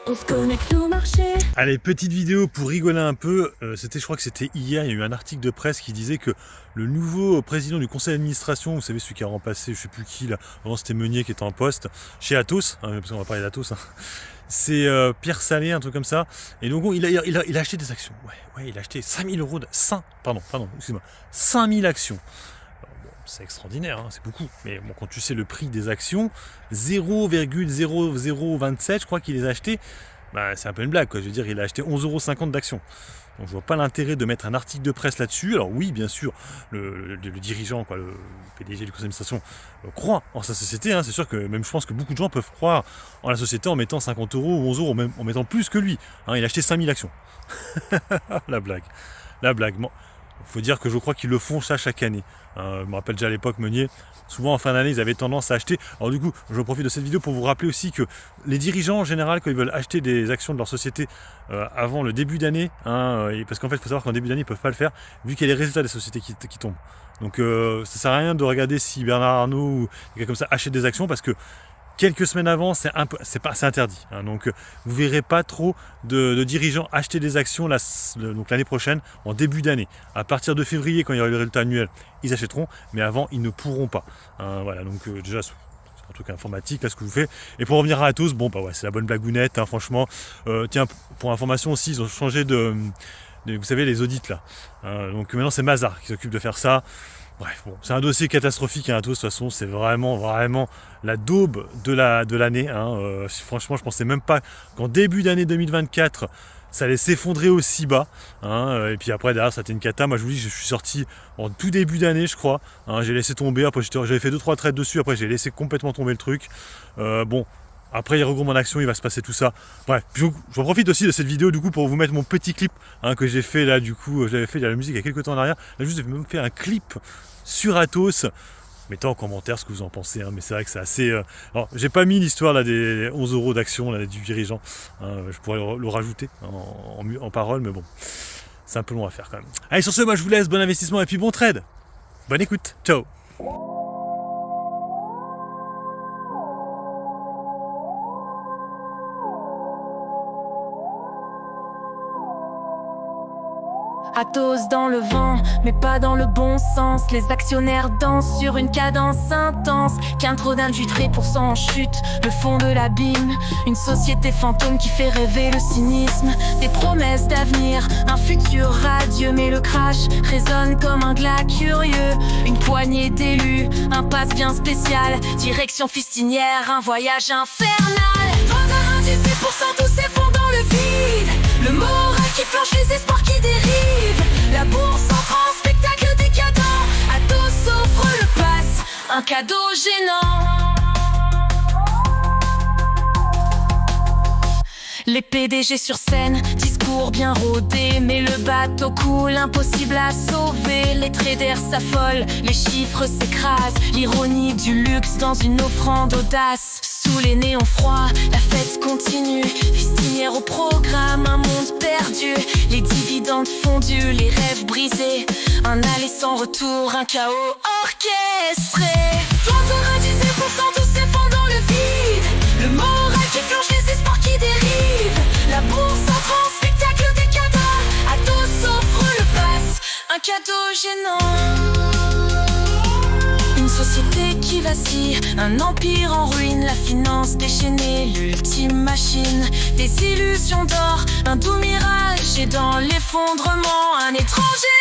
On se connecte au marché. Allez, petite vidéo pour rigoler un peu. Je crois que c'était hier, il y a eu un article de presse qui disait que le nouveau président du conseil d'administration, vous savez celui qui a remplacé, je sais plus qui là, avant c'était Meunier qui était en poste, chez Atos, hein, parce qu'on va parler d'Atos, hein. C'est Pierre Salé, un truc comme ça. Et donc il a acheté des actions. Ouais, il a acheté 5000 euros de... 5000 actions. C'est extraordinaire, hein, c'est beaucoup. Mais bon, quand tu sais le prix des actions, 0,0027, je crois qu'il les a achetés, bah, c'est un peu une blague, quoi. Je veux dire, il a acheté 11,50 € d'actions. Donc je vois pas l'intérêt de mettre un article de presse là-dessus. Alors oui, bien sûr, le dirigeant, quoi, le PDG du conseil d'administration, croit en sa société. Hein. C'est sûr que même je pense que beaucoup de gens peuvent croire en la société en mettant 50 € ou 11 €, ou même en mettant plus que lui. Hein, il a acheté 5000 actions. La blague. Bon. Il faut dire que je crois qu'ils le font ça chaque année. Je me rappelle déjà à l'époque Meunier, souvent en fin d'année ils avaient tendance à acheter. Alors du coup, je profite de cette vidéo pour vous rappeler aussi que les dirigeants en général, quand ils veulent acheter des actions de leur société avant le début d'année, parce qu'en fait il faut savoir qu'en début d'année ils ne peuvent pas le faire, vu qu'il y a les résultats des sociétés qui tombent. Donc ça ne sert à rien de regarder si Bernard Arnault ou quelqu'un comme ça achète des actions, parce que quelques semaines avant, c'est interdit. Hein. Donc, vous ne verrez pas trop de dirigeants acheter des actions donc l'année prochaine, en début d'année. À partir de février, quand il y aura le résultat annuel, ils achèteront, mais avant, ils ne pourront pas. Voilà, donc déjà, c'est un truc informatique, là, ce que vous faites. Et pour revenir à Atos, bon, bah ouais, c'est la bonne blagounette, hein, franchement. Tiens, pour information aussi, ils ont changé vous savez, les audits, là. Donc maintenant, c'est Mazars qui s'occupe de faire ça. Bref, bon, c'est un dossier catastrophique, hein, Atos, de toute façon, c'est vraiment la daube de l'année. Hein, franchement, je pensais même pas qu'en début d'année 2024, ça allait s'effondrer aussi bas. Hein, et puis après, derrière, ça a été une cata. Moi, je vous dis, je suis sorti en tout début d'année, je crois. Hein, j'ai laissé tomber, après j'avais fait 2-3 trades dessus, après j'ai laissé complètement tomber le truc. Bon. Après, il regroupent en action, il va se passer tout ça. Bref, j'en profite aussi de cette vidéo du coup pour vous mettre mon petit clip, hein, que j'ai fait là, du coup, j'avais fait de la musique il y a quelques temps en arrière. Là, juste, j'ai même fait un clip sur Atos. Mettez en commentaire ce que vous en pensez, hein, mais c'est vrai que c'est assez... Alors, j'ai pas mis l'histoire là des 11 € d'actions là, du dirigeant. Hein, je pourrais le rajouter en parole, mais bon, c'est un peu long à faire quand même. Allez, sur ce, moi je vous laisse, bon investissement et puis bon trade. Bonne écoute, ciao. Atos dans le vent, mais pas dans le bon sens. Les actionnaires dansent sur une cadence intense. Qu'un trop d'infiltrés pour en chute, le fond de l'abîme. Une société fantôme qui fait rêver le cynisme. Des promesses d'avenir, un futur radieux. Mais le crash résonne comme un glas curieux. Une poignée d'élus, un passe bien spécial. Direction fistinière, un voyage infernal. 98%, tous s'effondrent dans le vide. Le moral qui flanche, les espoirs qui dérivent. La bourse entre en spectacle décadent. Atos offre le pass, un cadeau gênant. Les PDG sur scène, discours bien rodés. Mais le bateau coule, impossible à sauver. Les traders s'affolent, les chiffres s'écrasent. L'ironie du luxe dans une offrande audace. Sous les néons froids, la fête continue. Fistinière au programme, un monde perdu. Les dividendes fondus, les rêves brisés. Un aller sans retour, un chaos orchestré. 98%, tous s'effondrent dans le vide. Le moral qui flanche, les espoirs qui dérivent. La bourse entre en spectacle décadent. Atos offre le pass, un cadeau gênant. Une société qui vacille, un empire en ruine. La finance déchaînée, l'ultime machine. Des illusions d'or, un doux mirage. Et dans l'effondrement, un étranger